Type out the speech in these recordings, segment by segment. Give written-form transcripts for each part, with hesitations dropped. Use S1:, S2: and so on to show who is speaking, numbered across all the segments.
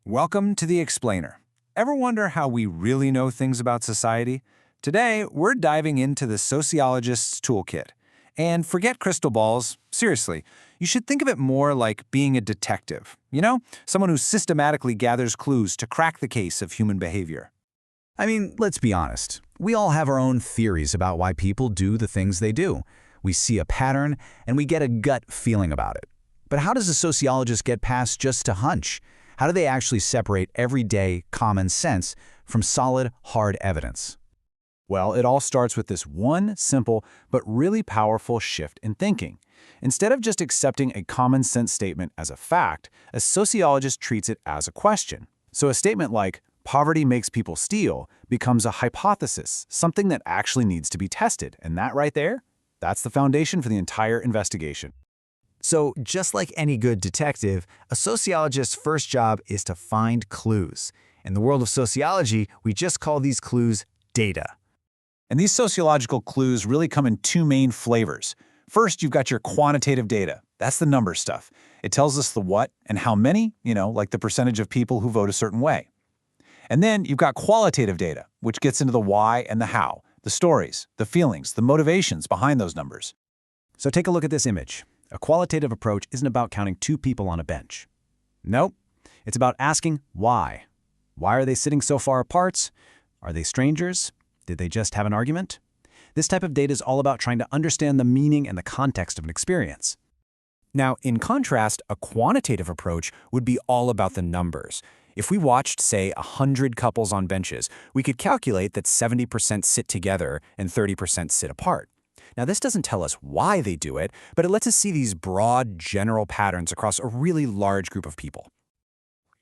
S1: Welcome to The Explainer. Ever wonder how we really know things about society? Today, we're diving into the sociologist's toolkit. And forget crystal balls. Seriously, you should think of it more like being a detective. Someone who systematically gathers clues to crack the case of human behavior.
S2: I mean, let's be honest. We all have our own theories about why people do the things they do. We see a pattern, and we get a gut feeling about it. But how does a sociologist get past just a hunch? How do they actually separate everyday, common sense from solid, hard evidence?
S1: Well, it all starts with this one simple but really powerful shift in thinking. Instead of just accepting a common sense statement as a fact, a sociologist treats it as a question. So a statement like, "Poverty makes people steal," becomes a hypothesis, something that actually needs to be tested. And that right there, that's the foundation for the entire investigation.
S2: So, just like any good detective, a sociologist's first job is to find clues. In the world of sociology, we just call these clues data.
S1: And these sociological clues really come in two main flavors. First, you've got your quantitative data. That's the number stuff. It tells us the what and how many, like the percentage of people who vote a certain way. And then you've got qualitative data, which gets into the why and the how, the stories, the feelings, the motivations behind those numbers.
S2: So take a look at this image. A qualitative approach isn't about counting two people on a bench. Nope. It's about asking why. Why are they sitting so far apart? Are they strangers? Did they just have an argument? This type of data is all about trying to understand the meaning and the context of an experience.
S3: Now, in contrast, a quantitative approach would be all about the numbers. If we watched, say, 100 couples on benches, we could calculate that 70% sit together and 30% sit apart. Now, this doesn't tell us why they do it, but it lets us see these broad, general patterns across a really large group of people.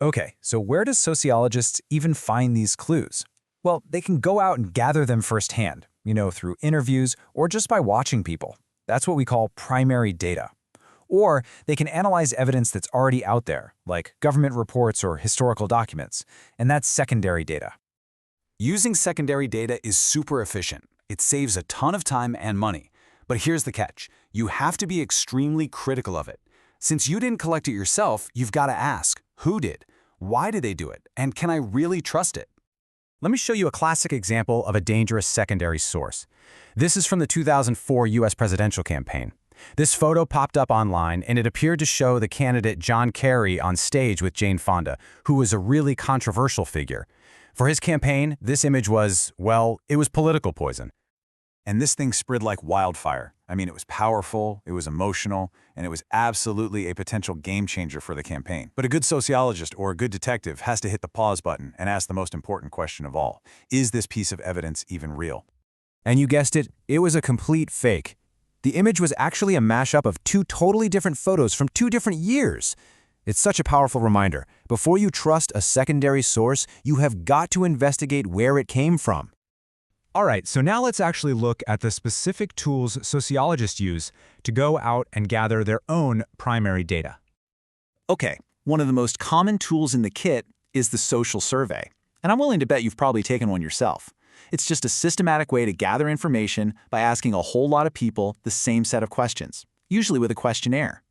S1: Okay, so where do sociologists even find these clues? Well, they can go out and gather them firsthand, through interviews or just by watching people. That's what we call primary data. Or they can analyze evidence that's already out there, like government reports or historical documents, and that's secondary data.
S2: Using secondary data is super efficient. It saves a ton of time and money. But here's the catch. You have to be extremely critical of it. Since you didn't collect it yourself, you've got to ask, who did? Why did they do it? And can I really trust it?
S3: Let me show you a classic example of a dangerous secondary source. This is from the 2004 U.S. presidential campaign. This photo popped up online, and it appeared to show the candidate John Kerry on stage with Jane Fonda, who was a really controversial figure. For his campaign, this image was, it was political poison.
S1: And this thing spread like wildfire. It was powerful, it was emotional, and it was absolutely a potential game changer for the campaign. But a good sociologist or a good detective has to hit the pause button and ask the most important question of all. Is this piece of evidence even real?
S3: And you guessed it was a complete fake. The image was actually a mashup of two totally different photos from two different years. It's such a powerful reminder. Before you trust a secondary source, you have got to investigate where it came from.
S4: All right, so now let's actually look at the specific tools sociologists use to go out and gather their own primary data.
S1: Okay, one of the most common tools in the kit is the social survey. And I'm willing to bet you've probably taken one yourself. It's just a systematic way to gather information by asking a whole lot of people the same set of questions, usually with a questionnaire.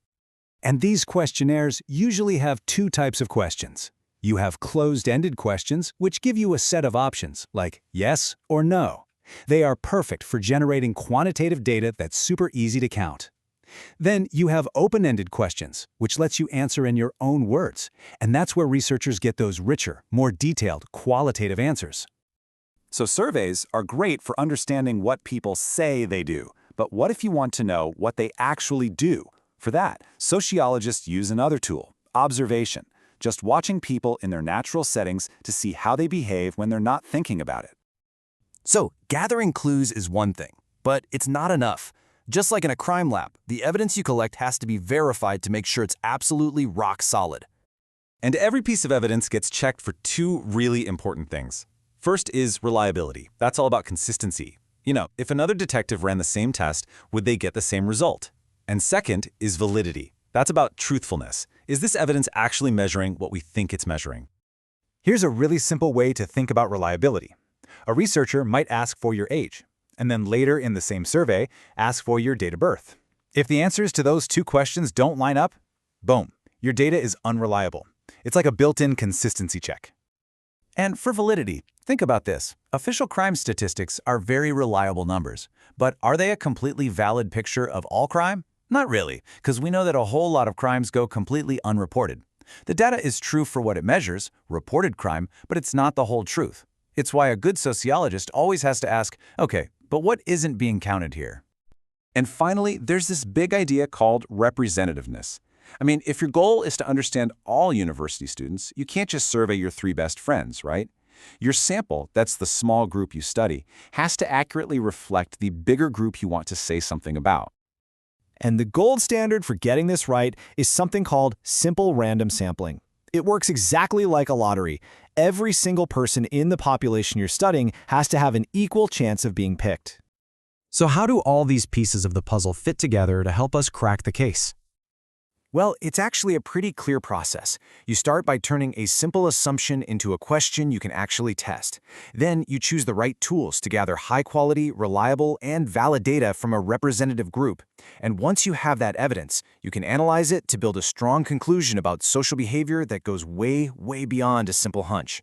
S5: And these questionnaires usually have two types of questions. You have closed-ended questions, which give you a set of options, like yes or no. They are perfect for generating quantitative data that's super easy to count. Then you have open-ended questions, which lets you answer in your own words. And that's where researchers get those richer, more detailed, qualitative answers.
S1: So surveys are great for understanding what people say they do. But what if you want to know what they actually do? For that, sociologists use another tool, observation. Just watching people in their natural settings to see how they behave when they're not thinking about it.
S3: So, gathering clues is one thing, but it's not enough. Just like in a crime lab, the evidence you collect has to be verified to make sure it's absolutely rock solid.
S1: And every piece of evidence gets checked for two really important things. First is reliability. That's all about consistency. If another detective ran the same test, would they get the same result? And second is validity. That's about truthfulness. Is this evidence actually measuring what we think it's measuring? Here's a really simple way to think about reliability. A researcher might ask for your age, and then later in the same survey, ask for your date of birth. If the answers to those two questions don't line up, boom, your data is unreliable.
S2: It's like a built-in consistency check. And for validity, think about this. Official crime statistics are very reliable numbers, but are they a completely valid picture of all crime? Not really, because we know that a whole lot of crimes go completely unreported. The data is true for what it measures, reported crime, but it's not the whole truth. It's why a good sociologist always has to ask, okay, but what isn't being counted here? And finally, there's this big idea called representativeness. I mean, if your goal is to understand all university students, you can't just survey your 3 best friends, right? Your sample, that's the small group you study, has to accurately reflect the bigger group you want to say something about.
S3: And the gold standard for getting this right is something called simple random sampling. It works exactly like a lottery. Every single person in the population you're studying has to have an equal chance of being picked.
S5: So how do all these pieces of the puzzle fit together to help us crack the case?
S3: Well, it's actually a pretty clear process. You start by turning a simple assumption into a question you can actually test. Then you choose the right tools to gather high-quality, reliable, and valid data from a representative group. And once you have that evidence, you can analyze it to build a strong conclusion about social behavior that goes way, way beyond a simple hunch.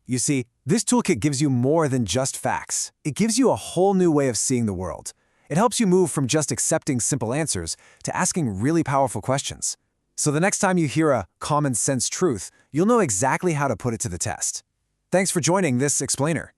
S3: You see, this toolkit gives you more than just facts. It gives you a whole new way of seeing the world. It helps you move from just accepting simple answers to asking really powerful questions. So the next time you hear a common sense truth, you'll know exactly how to put it to the test. Thanks for joining this explainer.